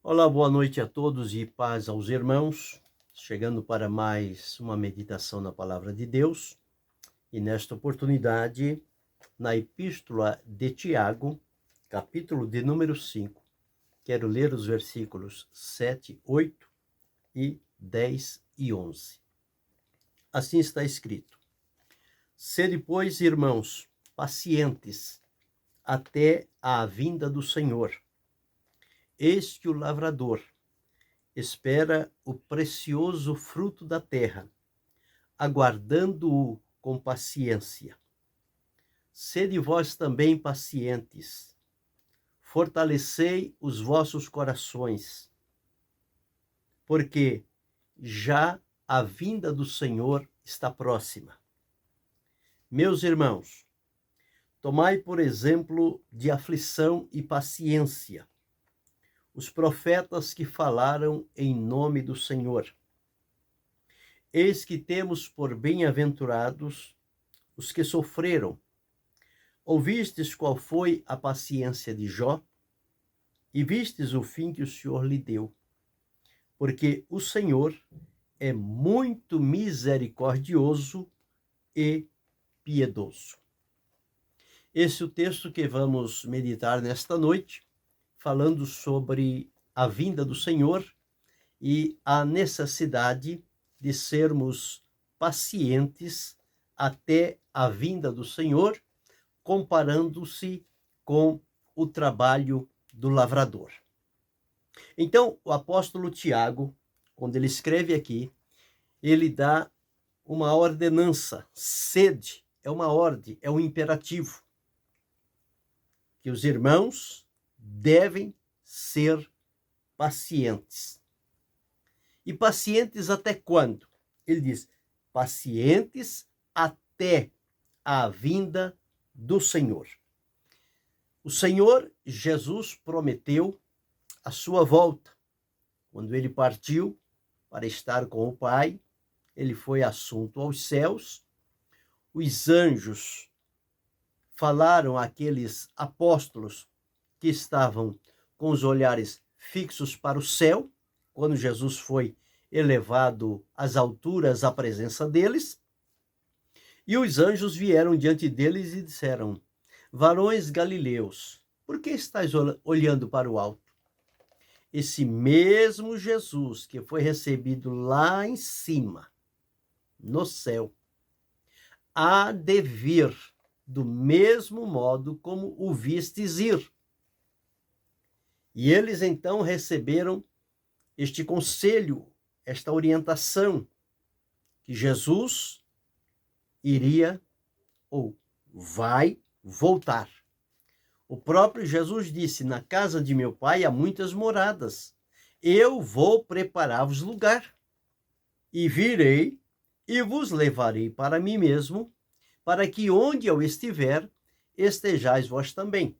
Olá, boa noite a todos e paz aos irmãos. Chegando para mais uma meditação na Palavra de Deus. E nesta oportunidade, na Epístola de Tiago, capítulo de número 5, quero ler os versículos 7, 8 e 10 e 11. Assim está escrito: Sede, pois, irmãos, pacientes até a vinda do Senhor. Eis que o lavrador espera o precioso fruto da terra, aguardando-o com paciência. Sede vós também pacientes, fortalecei os vossos corações, porque já a vinda do Senhor está próxima. Meus irmãos, tomai por exemplo de aflição e paciência os profetas que falaram em nome do Senhor. Eis que temos por bem-aventurados os que sofreram. Ouvistes qual foi a paciência de Jó? E vistes o fim que o Senhor lhe deu. Porque o Senhor é muito misericordioso e piedoso. Esse é o texto que vamos meditar nesta noite, falando sobre a vinda do Senhor e a necessidade de sermos pacientes até a vinda do Senhor, comparando-se com o trabalho do lavrador. Então, o apóstolo Tiago, quando ele escreve aqui, ele dá uma ordenança. Sede é uma ordem, é um imperativo, que os irmãos devem ser pacientes. E pacientes até quando? Ele diz, pacientes até a vinda do Senhor. O Senhor Jesus prometeu a sua volta. Quando ele partiu para estar com o Pai, ele foi assunto aos céus. Os anjos falaram àqueles apóstolos que estavam com os olhares fixos para o céu, quando Jesus foi elevado às alturas à presença deles. E os anjos vieram diante deles e disseram: Varões galileus, por que estáis olhando para o alto? Esse mesmo Jesus que foi recebido lá em cima, no céu, há de vir do mesmo modo como o vistes ir. E eles então receberam este conselho, esta orientação, que Jesus iria ou vai voltar. O próprio Jesus disse: na casa de meu Pai há muitas moradas. Eu vou preparar-vos lugar. E virei e vos levarei para mim mesmo, para que onde eu estiver, estejais vós também.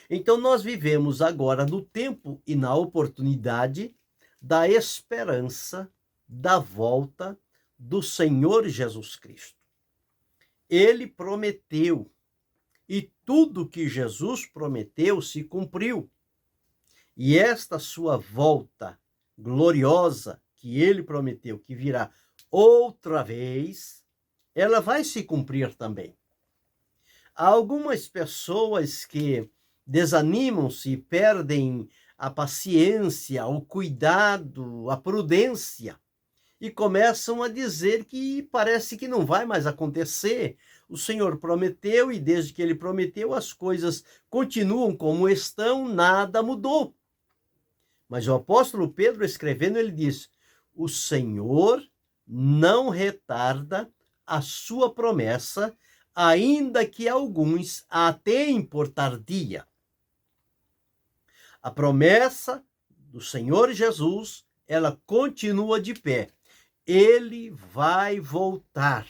Então nós vivemos agora no tempo e na oportunidade da esperança da volta do Senhor Jesus Cristo. Ele prometeu, e tudo que Jesus prometeu se cumpriu. E esta sua volta gloriosa que ele prometeu que virá outra vez, ela vai se cumprir também. Há algumas pessoas que desanimam-se e perdem a paciência, o cuidado, a prudência e começam a dizer que parece que não vai mais acontecer. O Senhor prometeu e desde que ele prometeu as coisas continuam como estão, nada mudou. Mas o apóstolo Pedro escrevendo, ele diz: o Senhor não retarda a sua promessa, ainda que alguns a tenham por tardia. A promessa do Senhor Jesus, ela continua de pé. Ele vai voltar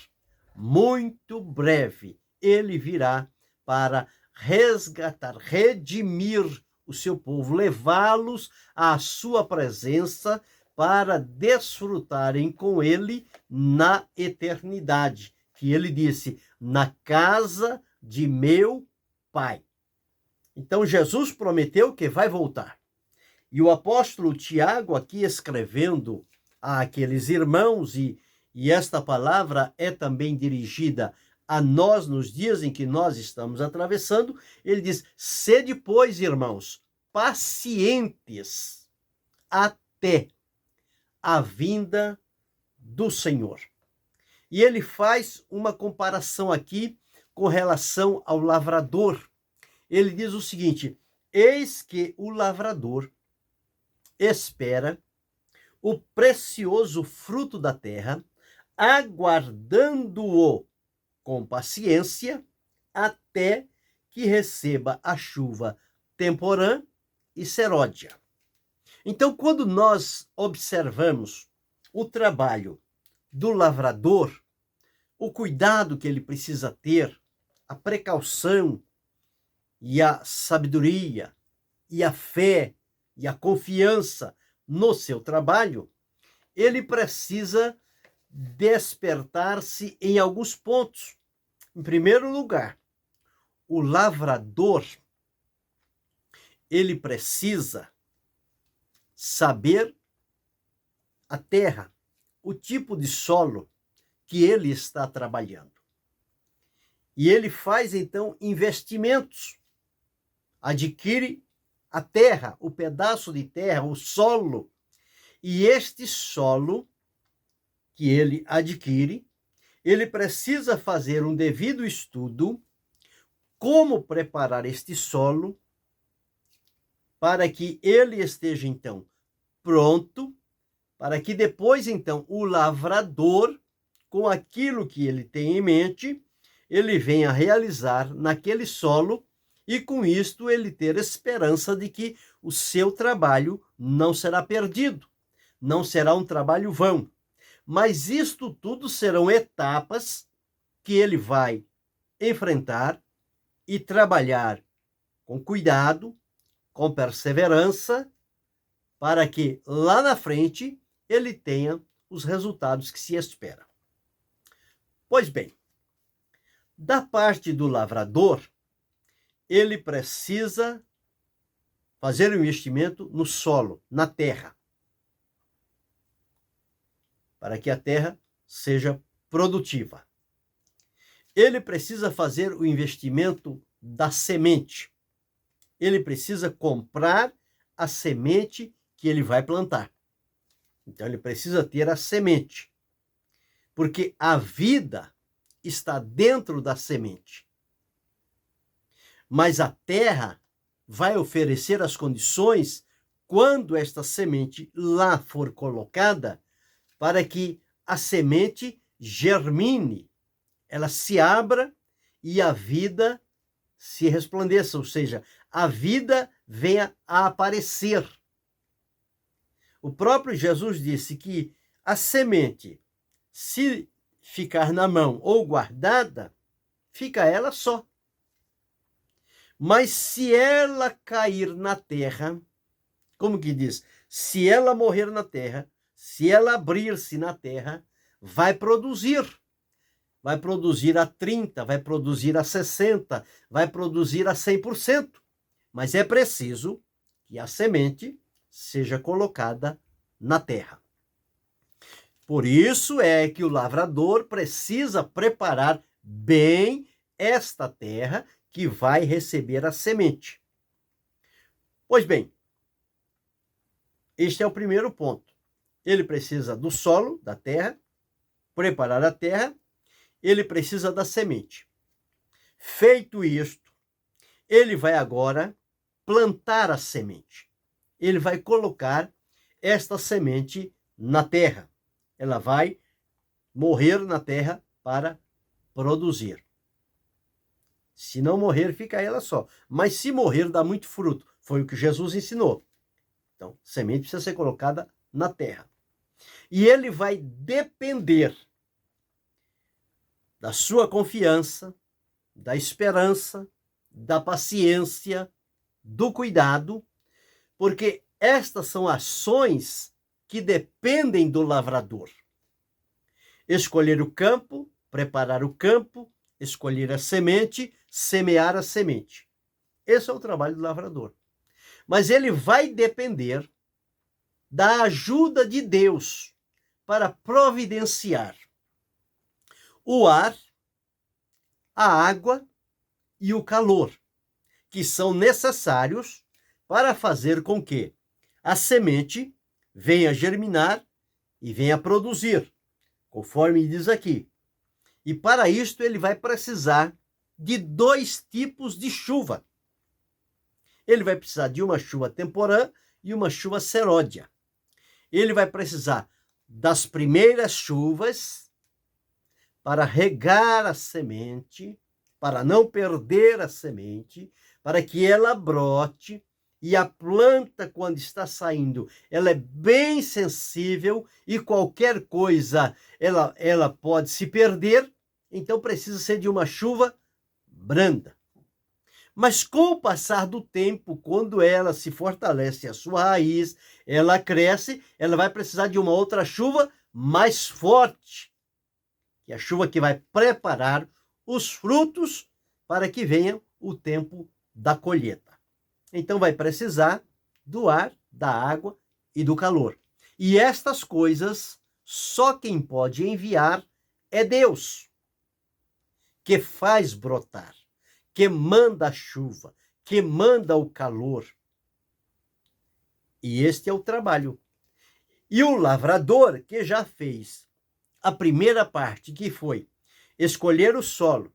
muito breve. Ele virá para resgatar, redimir o seu povo, levá-los à sua presença para desfrutarem com ele na eternidade. Que ele disse, na casa de meu Pai. Então Jesus prometeu que vai voltar. E o apóstolo Tiago, aqui escrevendo àqueles irmãos, e esta palavra é também dirigida a nós nos dias em que nós estamos atravessando, ele diz: sede, pois, irmãos, pacientes até a vinda do Senhor. E ele faz uma comparação aqui com relação ao lavrador. Ele diz o seguinte: eis que o lavrador espera o precioso fruto da terra, aguardando-o com paciência até que receba a chuva temporã e seródia. Então, quando nós observamos o trabalho do lavrador, o cuidado que ele precisa ter, a precaução e a sabedoria e a fé e a confiança no seu trabalho, ele precisa despertar-se em alguns pontos. Em primeiro lugar, o lavrador, ele precisa saber a terra, o tipo de solo que ele está trabalhando. E ele faz, então, investimentos, adquire a terra, o pedaço de terra, o solo, e este solo que ele adquire, ele precisa fazer um devido estudo como preparar este solo para que ele esteja, então, pronto, para que depois, então, o lavrador, com aquilo que ele tem em mente, ele venha realizar naquele solo e, com isto, ele ter esperança de que o seu trabalho não será perdido, não será um trabalho vão. Mas isto tudo serão etapas que ele vai enfrentar e trabalhar com cuidado, com perseverança, para que lá na frente ele tenha os resultados que se espera. Pois bem, da parte do lavrador, ele precisa fazer o investimento no solo, na terra, para que a terra seja produtiva. Ele precisa fazer o investimento da semente. Ele precisa comprar a semente que ele vai plantar. Então, ele precisa ter a semente, porque a vida está dentro da semente. Mas a terra vai oferecer as condições quando esta semente lá for colocada para que a semente germine, ela se abra e a vida se resplandeça, ou seja, a vida venha a aparecer. O próprio Jesus disse que a semente, se ficar na mão ou guardada, fica ela só. Mas se ela cair na terra, como que diz? Se ela morrer na terra, se ela abrir-se na terra, vai produzir. Vai produzir a 30%, vai produzir a 60%, vai produzir a 100%. Mas é preciso que a semente seja colocada na terra. Por isso é que o lavrador precisa preparar bem esta terra que vai receber a semente. Pois bem, este é o primeiro ponto. Ele precisa do solo, da terra, preparar a terra, ele precisa da semente. Feito isto, ele vai agora plantar a semente. Ele vai colocar esta semente na terra. Ela vai morrer na terra para produzir. Se não morrer, fica ela só. Mas se morrer, dá muito fruto. Foi o que Jesus ensinou. Então, semente precisa ser colocada na terra. E ele vai depender da sua confiança, da esperança, da paciência, do cuidado, porque estas são ações que dependem do lavrador. Escolher o campo, preparar o campo, escolher a semente, semear a semente. Esse é o trabalho do lavrador. Mas ele vai depender da ajuda de Deus para providenciar o ar, a água e o calor, que são necessários para fazer com que a semente venha germinar e venha produzir, conforme diz aqui. E para isto ele vai precisar de 2 tipos de chuva. Ele vai precisar de uma chuva temporã e uma chuva seródia. Ele vai precisar das primeiras chuvas para regar a semente, para não perder a semente, para que ela brote. E a planta, quando está saindo, ela é bem sensível e qualquer coisa ela pode se perder, então precisa ser de uma chuva branda. Mas com o passar do tempo, quando ela se fortalece a sua raiz, ela cresce, ela vai precisar de uma outra chuva mais forte, que é a chuva que vai preparar os frutos para que venha o tempo da colheita. Então vai precisar do ar, da água e do calor. E estas coisas, só quem pode enviar é Deus, que faz brotar, que manda a chuva, que manda o calor. E este é o trabalho. E o lavrador, que já fez a primeira parte, que foi escolher o solo,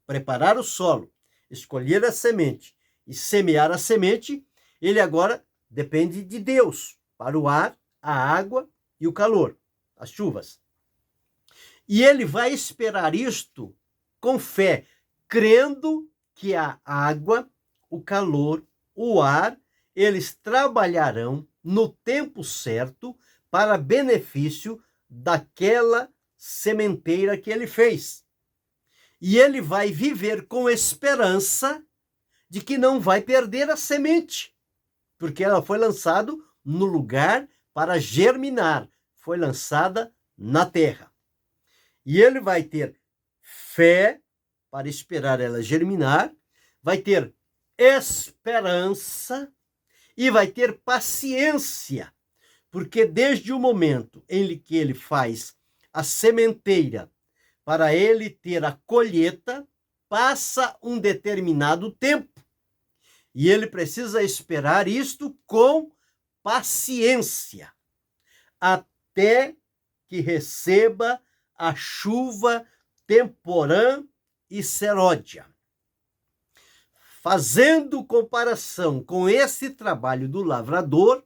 preparar o solo, escolher a semente e semear a semente, ele agora depende de Deus para o ar, a água e o calor, as chuvas. E ele vai esperar isto com fé, crendo que a água, o calor, o ar, eles trabalharão no tempo certo para benefício daquela sementeira que ele fez. E ele vai viver com esperança de que não vai perder a semente, porque ela foi lançada no lugar para germinar, foi lançada na terra. E ele vai ter fé para esperar ela germinar, vai ter esperança e vai ter paciência, porque desde o momento em que ele faz a sementeira para ele ter a colheita, passa um determinado tempo. E ele precisa esperar isto com paciência, até que receba a chuva temporã e seródia. Fazendo comparação com esse trabalho do lavrador,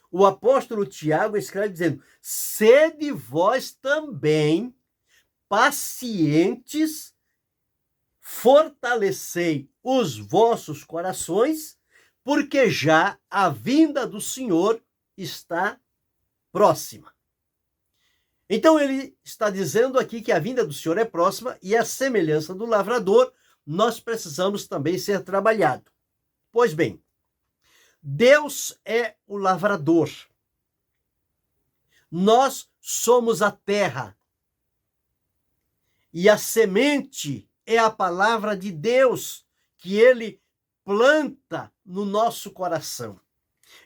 o apóstolo Tiago escreve dizendo: sede vós também pacientes, fortalecei os vossos corações, porque já a vinda do Senhor está próxima. Então ele está dizendo aqui que a vinda do Senhor é próxima e a semelhança do lavrador, nós precisamos também ser trabalhado. Pois bem, Deus é o lavrador. Nós somos a terra. E a semente é a palavra de Deus que ele planta no nosso coração.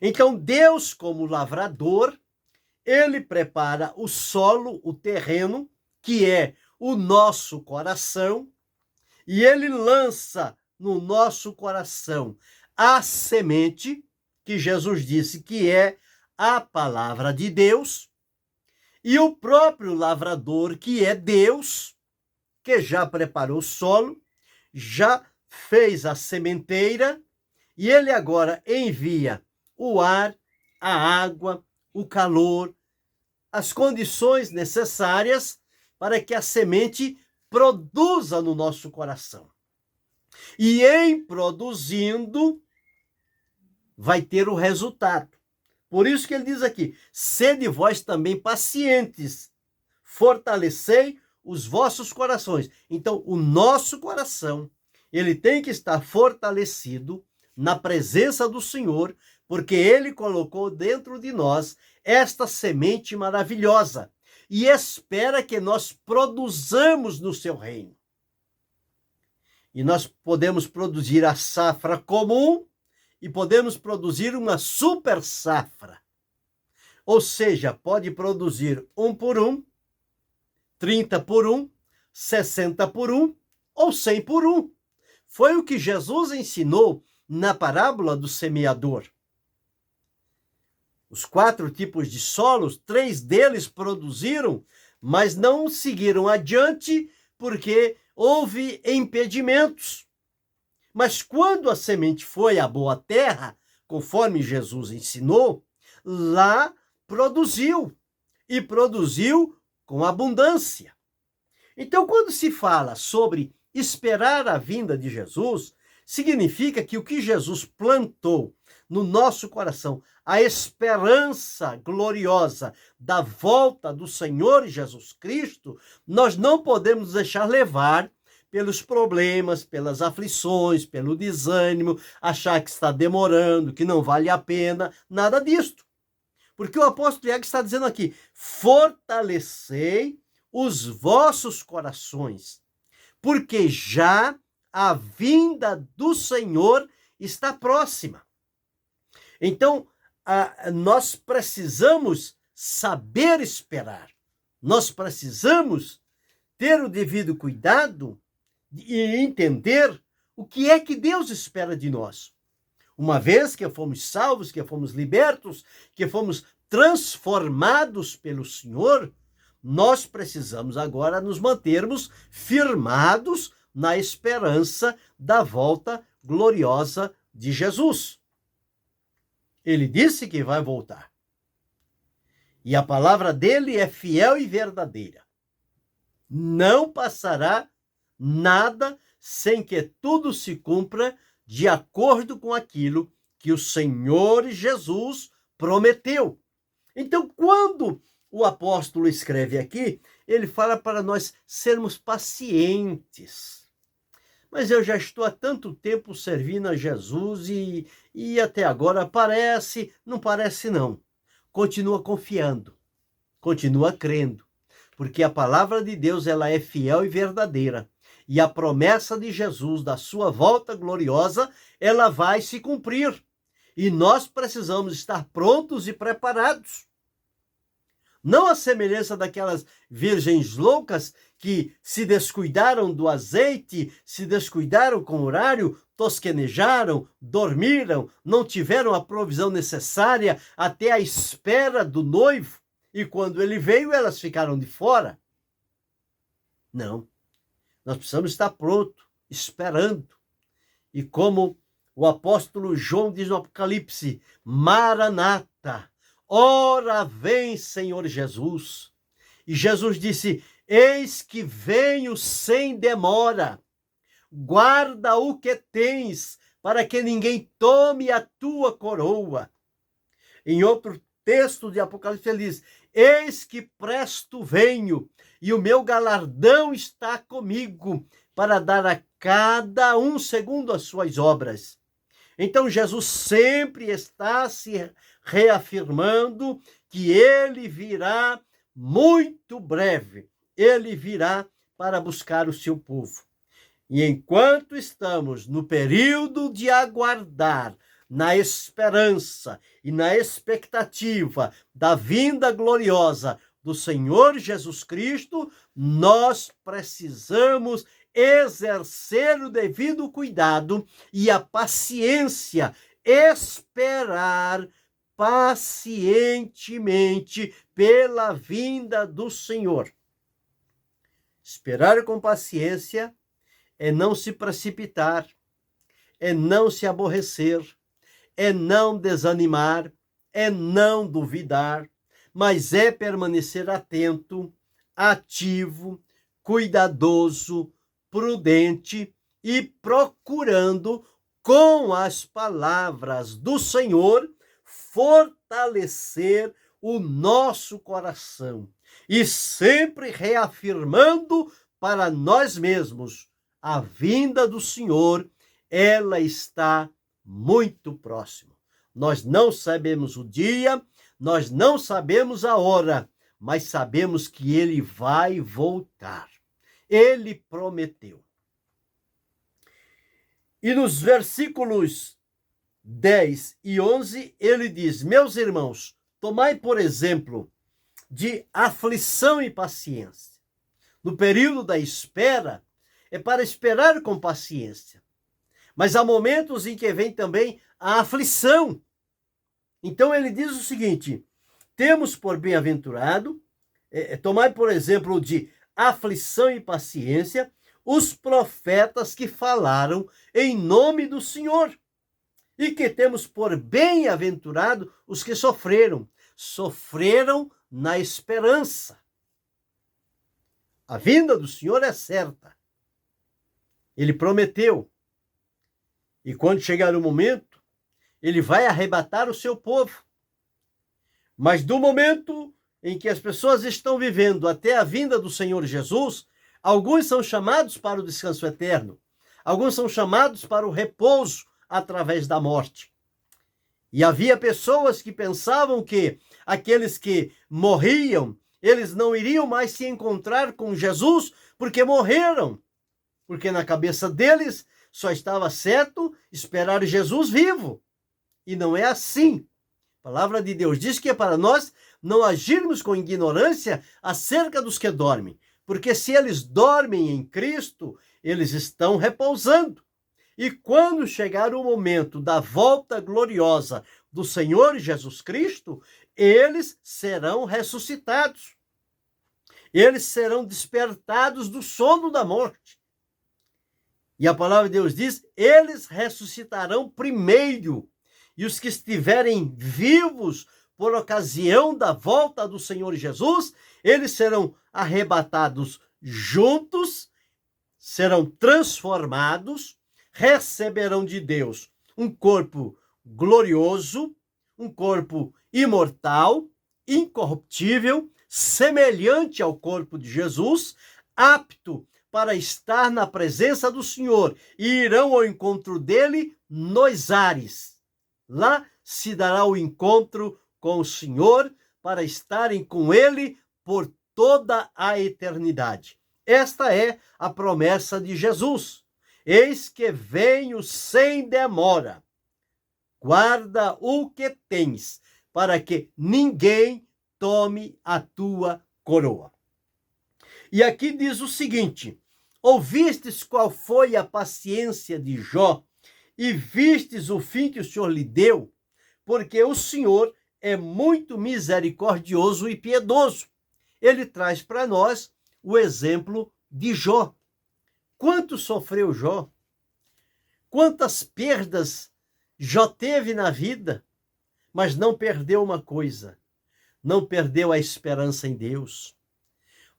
Então, Deus, como lavrador, ele prepara o solo, o terreno, que é o nosso coração, e ele lança no nosso coração a semente, que Jesus disse que é a palavra de Deus, e o próprio lavrador, que é Deus, que já preparou o solo, já fez a sementeira, e ele agora envia o ar, a água, o calor, as condições necessárias para que a semente produza no nosso coração. E em produzindo, vai ter o resultado. Por isso que ele diz aqui: sede vós também pacientes, fortalecei os vossos corações. Então, o nosso coração, ele tem que estar fortalecido na presença do Senhor, porque ele colocou dentro de nós esta semente maravilhosa e espera que nós produzamos no seu reino. E nós podemos produzir a safra comum e podemos produzir uma super safra. Ou seja, pode produzir 1 por 1, 30 por 1, 60 por 1 ou 100 por 1. Foi o que Jesus ensinou na parábola do semeador. Os 4 tipos de solos, 3 deles produziram, mas não seguiram adiante porque houve impedimentos. Mas quando a semente foi à boa terra, conforme Jesus ensinou, lá produziu, e produziu com abundância. Então, quando se fala sobre esperar a vinda de Jesus, significa que o que Jesus plantou no nosso coração, a esperança gloriosa da volta do Senhor Jesus Cristo, nós não podemos deixar levar pelos problemas, pelas aflições, pelo desânimo, achar que está demorando, que não vale a pena, nada disto. Porque o apóstolo Tiago está dizendo aqui: fortalecei os vossos corações, porque já a vinda do Senhor está próxima. Então, nós precisamos saber esperar. Nós precisamos ter o devido cuidado e entender o que é que Deus espera de nós. Uma vez que fomos salvos, que fomos libertos, que fomos transformados pelo Senhor, nós precisamos agora nos mantermos firmados na esperança da volta gloriosa de Jesus. Ele disse que vai voltar. E a palavra dele é fiel e verdadeira. Não passará nada sem que tudo se cumpra de acordo com aquilo que o Senhor Jesus prometeu. Então, quando o apóstolo escreve aqui, ele fala para nós sermos pacientes. Mas eu já estou há tanto tempo servindo a Jesus e até agora não parece não. Continua confiando, continua crendo, porque a palavra de Deus ela é fiel e verdadeira. E a promessa de Jesus da sua volta gloriosa, ela vai se cumprir. E nós precisamos estar prontos e preparados. Não a semelhança daquelas virgens loucas que se descuidaram do azeite, se descuidaram com o horário, tosquenejaram, dormiram, não tiveram a provisão necessária até a espera do noivo. E quando ele veio, elas ficaram de fora. Não. Nós precisamos estar pronto, esperando. E como o apóstolo João diz no Apocalipse, Maranata, ora vem, Senhor Jesus. E Jesus disse, eis que venho sem demora. Guarda o que tens, para que ninguém tome a tua coroa. Em outro texto de Apocalipse ele diz, eis que presto venho, e o meu galardão está comigo, para dar a cada um segundo as suas obras. Então Jesus sempre está se reafirmando que ele virá muito breve. Ele virá para buscar o seu povo. E enquanto estamos no período de aguardar, na esperança e na expectativa da vinda gloriosa do Senhor Jesus Cristo, nós precisamos exercer o devido cuidado e a paciência, esperar pacientemente pela vinda do Senhor. Esperar com paciência é não se precipitar, é não se aborrecer, é não desanimar, é não duvidar, mas é permanecer atento, ativo, cuidadoso, prudente e procurando, com as palavras do Senhor, fortalecer o nosso coração e sempre reafirmando para nós mesmos a vinda do Senhor, ela está muito próximo. Nós não sabemos o dia, nós não sabemos a hora, mas sabemos que ele vai voltar. Ele prometeu. E nos versículos 10 e 11, ele diz: meus irmãos, tomai por exemplo de aflição e paciência. No período da espera, é para esperar com paciência. Mas há momentos em que vem também a aflição. Então ele diz o seguinte: temos por bem-aventurado, tomai por exemplo de aflição e paciência, os profetas que falaram em nome do Senhor. E que temos por bem-aventurado os que sofreram na esperança. A vinda do Senhor é certa. Ele prometeu. E quando chegar o momento, ele vai arrebatar o seu povo. Mas do momento em que as pessoas estão vivendo até a vinda do Senhor Jesus, alguns são chamados para o descanso eterno. Alguns são chamados para o repouso através da morte. E havia pessoas que pensavam que aqueles que morriam, eles não iriam mais se encontrar com Jesus porque morreram. Porque na cabeça deles só estava certo esperar Jesus vivo. E não é assim. A palavra de Deus diz que é para nós não agirmos com ignorância acerca dos que dormem. Porque se eles dormem em Cristo, eles estão repousando. E quando chegar o momento da volta gloriosa do Senhor Jesus Cristo, eles serão ressuscitados. Eles serão despertados do sono da morte. E a palavra de Deus diz: eles ressuscitarão primeiro. E os que estiverem vivos por ocasião da volta do Senhor Jesus, eles serão arrebatados juntos, serão transformados, receberão de Deus um corpo glorioso, um corpo imortal, incorruptível, semelhante ao corpo de Jesus, apto para estar na presença do Senhor, e irão ao encontro dele nos ares. Lá se dará o encontro com o Senhor para estarem com ele por toda a eternidade. Esta é a promessa de Jesus. Eis que venho sem demora. Guarda o que tens, para que ninguém tome a tua coroa. E aqui diz o seguinte: ouvistes qual foi a paciência de Jó, e vistes o fim que o Senhor lhe deu, porque o Senhor é muito misericordioso e piedoso. Ele traz para nós o exemplo de Jó. Quanto sofreu Jó? Quantas perdas Jó teve na vida? Mas não perdeu uma coisa: não perdeu a esperança em Deus,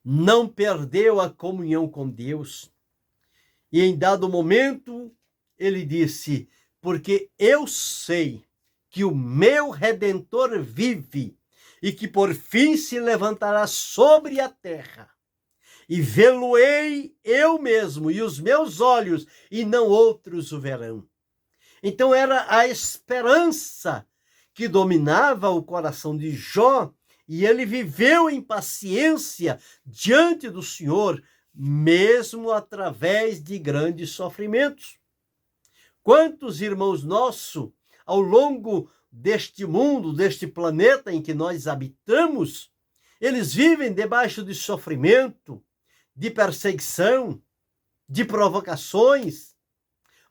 não perdeu a comunhão com Deus. E em dado momento, ele disse: porque eu sei que o meu Redentor vive e que por fim se levantará sobre a terra. E vê-lo-ei eu mesmo e os meus olhos, e não outros o verão. Então era a esperança que dominava o coração de Jó, e ele viveu em paciência diante do Senhor, mesmo através de grandes sofrimentos. Quantos irmãos nossos, ao longo deste mundo, deste planeta em que nós habitamos, eles vivem debaixo de sofrimento, de perseguição, de provocações,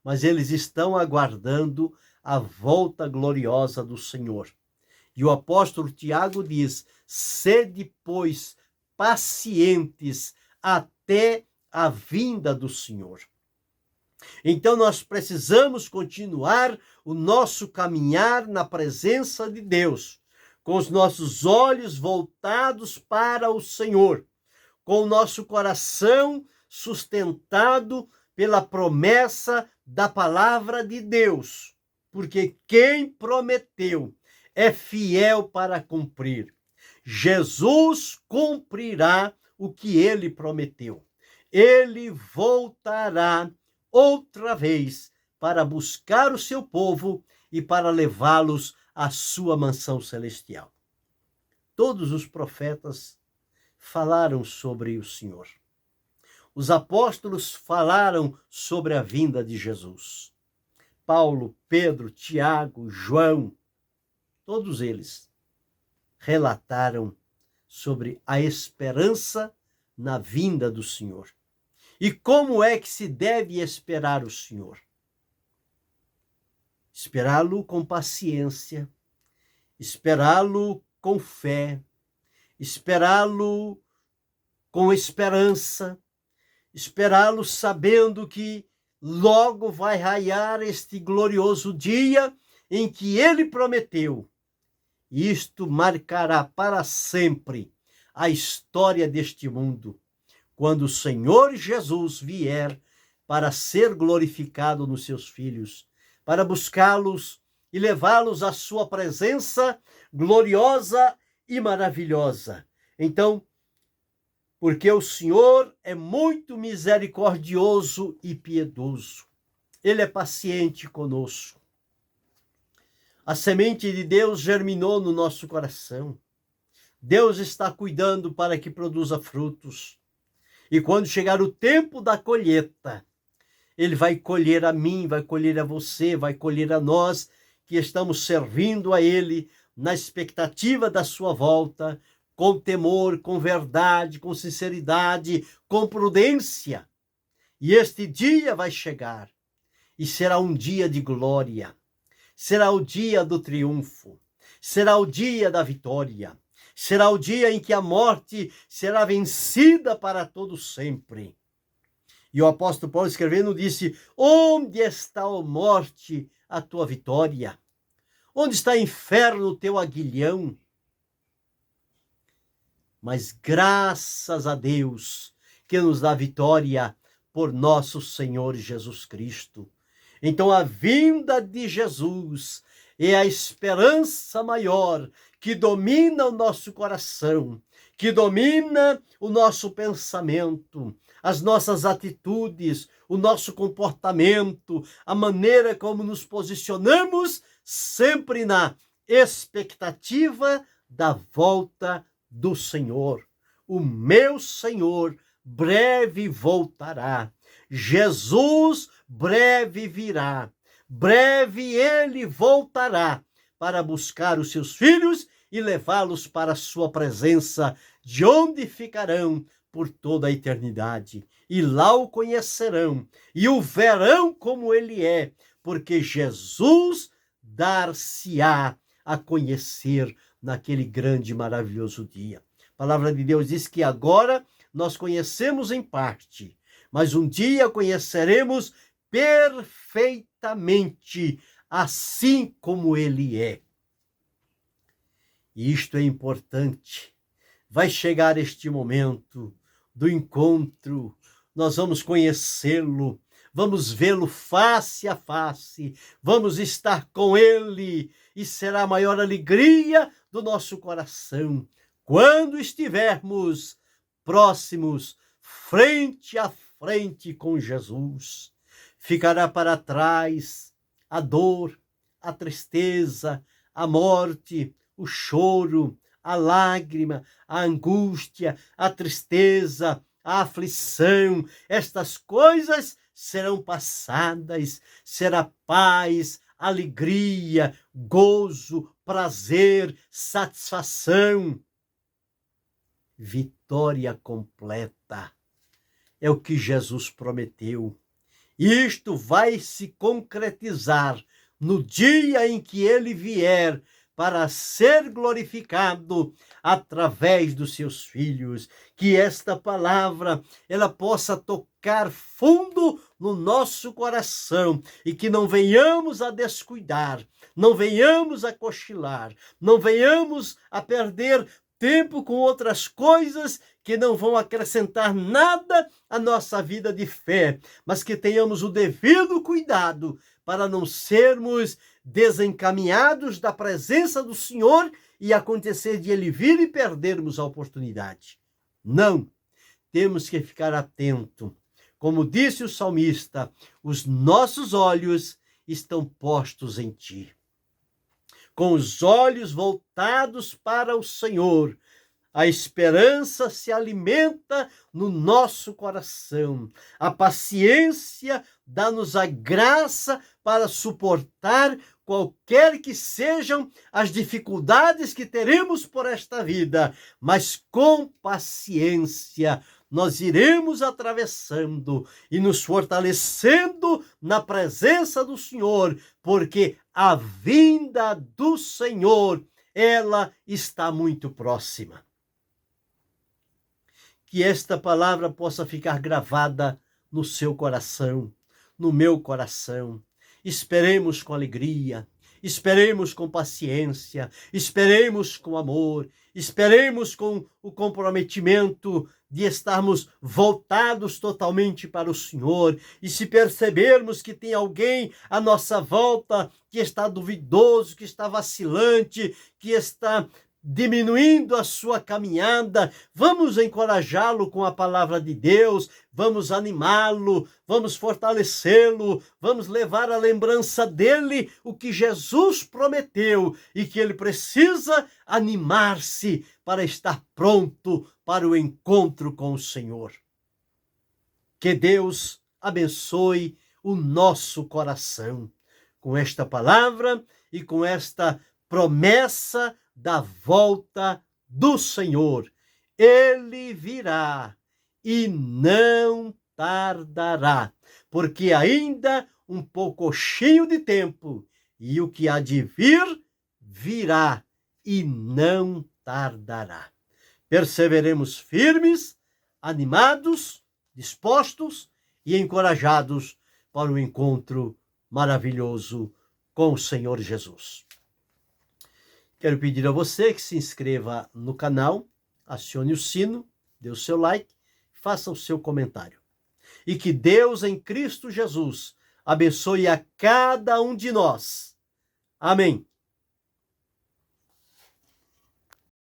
mas eles estão aguardando a volta gloriosa do Senhor. E o apóstolo Tiago diz: sede, pois, pacientes até a vinda do Senhor. Então nós precisamos continuar o nosso caminhar na presença de Deus, com os nossos olhos voltados para o Senhor, com o nosso coração sustentado pela promessa da palavra de Deus, porque quem prometeu é fiel para cumprir. Jesus cumprirá o que ele prometeu. Ele voltará outra vez para buscar o seu povo e para levá-los à sua mansão celestial. Todos os profetas falaram sobre o Senhor. Os apóstolos falaram sobre a vinda de Jesus. Paulo, Pedro, Tiago, João, todos eles relataram sobre a esperança na vinda do Senhor. E como é que se deve esperar o Senhor? Esperá-lo com paciência, esperá-lo com fé, esperá-lo com esperança, esperá-lo sabendo que logo vai raiar este glorioso dia em que ele prometeu. Isto marcará para sempre a história deste mundo, quando o Senhor Jesus vier para ser glorificado nos seus filhos, para buscá-los e levá-los à sua presença gloriosa e maravilhosa. Então, porque o Senhor é muito misericordioso e piedoso. Ele é paciente conosco. A semente de Deus germinou no nosso coração. Deus está cuidando para que produza frutos. E quando chegar o tempo da colheita, Ele vai colher a mim, vai colher a você, vai colher a nós que estamos servindo a Ele na expectativa da sua volta, com temor, com verdade, com sinceridade, com prudência. E este dia vai chegar e será um dia de glória, será o dia do triunfo, será o dia da vitória, será o dia em que a morte será vencida para todo sempre. E o apóstolo Paulo escrevendo disse: onde está, ó morte, a tua vitória? Onde está, inferno, o teu aguilhão? Mas graças a Deus que nos dá vitória por nosso Senhor Jesus Cristo. Então a vinda de Jesus é a esperança maior que domina o nosso coração, que domina o nosso pensamento, as nossas atitudes, o nosso comportamento, a maneira como nos posicionamos, sempre na expectativa da volta do Senhor. O meu Senhor breve voltará. Jesus breve virá. Breve ele voltará para buscar os seus filhos e levá-los para a sua presença, de onde ficarão por toda a eternidade. E lá o conhecerão e o verão como ele é, porque Jesus dar-se-á a conhecer naquele grande e maravilhoso dia. A palavra de Deus diz que agora nós conhecemos em parte, mas um dia conheceremos perfeitamente, assim como ele é. E isto é importante. Vai chegar este momento do encontro, nós vamos conhecê-lo, vamos vê-lo face a face, vamos estar com ele, e será a maior alegria do nosso coração quando estivermos próximos, frente a frente com Jesus. Ficará para trás a dor, a tristeza, a morte, o choro, a lágrima, a angústia, a tristeza, a aflição. Estas coisas serão passadas, será paz, alegria, gozo, prazer, satisfação, vitória completa. É o que Jesus prometeu. Isto vai se concretizar no dia em que ele vier para ser glorificado através dos seus filhos. Que esta palavra ela possa tocar fundo no nosso coração e que não venhamos a descuidar, não venhamos a cochilar, não venhamos a perder tempo com outras coisas que não vão acrescentar nada à nossa vida de fé, mas que tenhamos o devido cuidado para não sermos desencaminhados da presença do Senhor e acontecer de ele vir e perdermos a oportunidade. Não, temos que ficar atento. Como disse o salmista, os nossos olhos estão postos em ti. Com os olhos voltados para o Senhor, A esperança se alimenta no nosso coração. A paciência dá-nos a graça para suportar qualquer que sejam as dificuldades que teremos por esta vida, mas com paciência nós iremos atravessando e nos fortalecendo na presença do Senhor, porque a vinda do Senhor, ela está muito próxima. Que esta palavra possa ficar gravada no seu coração, no meu coração. Esperemos com alegria, esperemos com paciência, esperemos com amor, esperemos com o comprometimento de estarmos voltados totalmente para o Senhor. E se percebermos que tem alguém à nossa volta que está duvidoso, que está vacilante, que está diminuindo a sua caminhada, vamos encorajá-lo com a palavra de Deus, vamos animá-lo, vamos fortalecê-lo, vamos levar à lembrança dele o que Jesus prometeu e que ele precisa animar-se para estar pronto para o encontro com o Senhor. Que Deus abençoe o nosso coração com esta palavra e com esta promessa da volta do Senhor. Ele virá e não tardará, porque ainda um pouquinho de tempo, e o que há de vir, virá e não tardará. Perseveremos firmes, animados, dispostos e encorajados para o encontro maravilhoso com o Senhor Jesus. Quero pedir a você que se inscreva no canal, acione o sino, dê o seu like, faça o seu comentário. E que Deus em Cristo Jesus abençoe a cada um de nós. Amém.